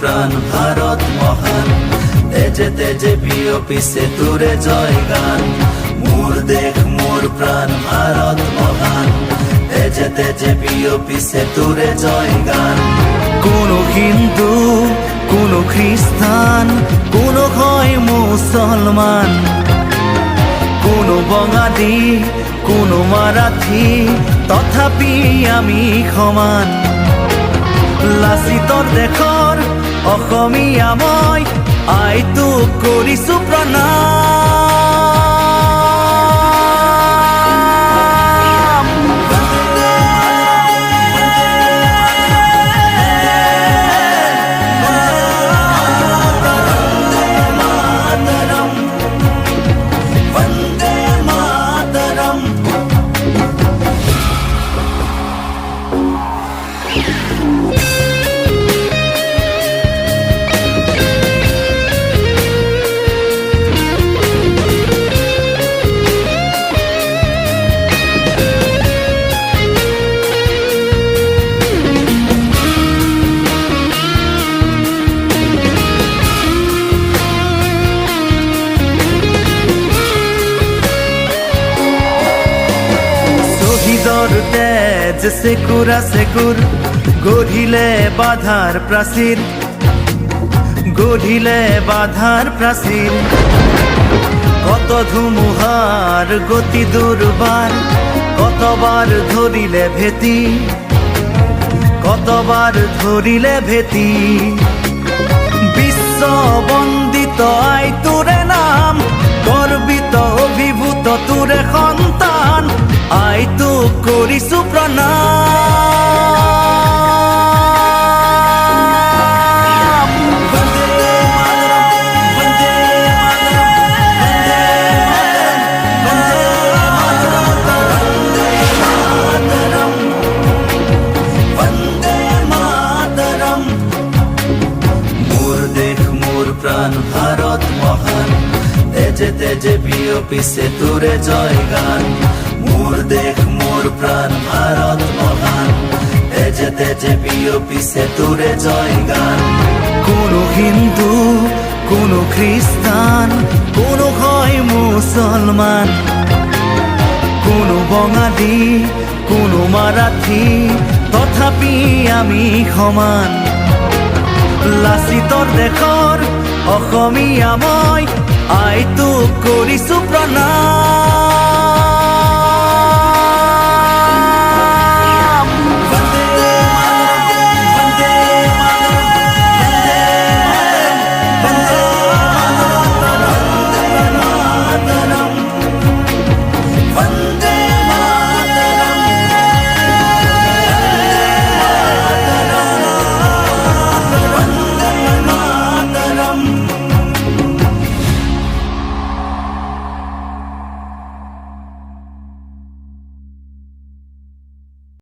প্রাণ ভারত মহান, তেজে তেজে বিয়পিছে তোরে জয় গান। মোর দেখ মোর প্রাণ ভারত মহান, তেজে তেজে বিয়পিছে তোরে জয় গান। কোন হিন্দু, কোন খ্রিস্টান, কোন হয় মুসলমান, কোন বঙালী, কোন মারাঠি, তথাপি আমি সমান। লাচিতৰ দেশৰ অসমীয়া মই, আইটোক কৰিছো প্ৰণাম। বন্দে মাতৰম। তেজ সেকুরা সেকুর, গঢ়িলে বাধাৰ প্ৰাচীৰ, গঢ়িলে বাধাৰ প্ৰাচীৰ। কত ধুমুহাৰ গতি দুৰ্বাৰ, কতবাৰ ধৰিলে ভেটি, কতবাৰ ধৰিলে ভেটি। বিশ্ব বন্দিত আই তোৰে নাম, গৰ্বিত অভিভূত তোৰে সন্তান, আইটোক কৰিছো প্ৰণাম। বন্দে মাতৰম, বন্দে মাতৰম। মোর দেশ মোর প্রাণ ভারত মহান, তেজে তেজে বিয়পিছে তোরে জয় গান। মোর দেশ মোর প্রাণ ভারত মহান, তেজে তেজে বিয়পিছে তোরে জয় গান। কোন হিন্দু, কোন খ্রিস্টান, কোন হয় মুসলমান, কোন বঙালী, কোন মারাঠি, তথাপি আমি সমান। লাচিতৰ দেশৰ অসমীয়া মই, আইটোক কৰিছো প্ৰণাম।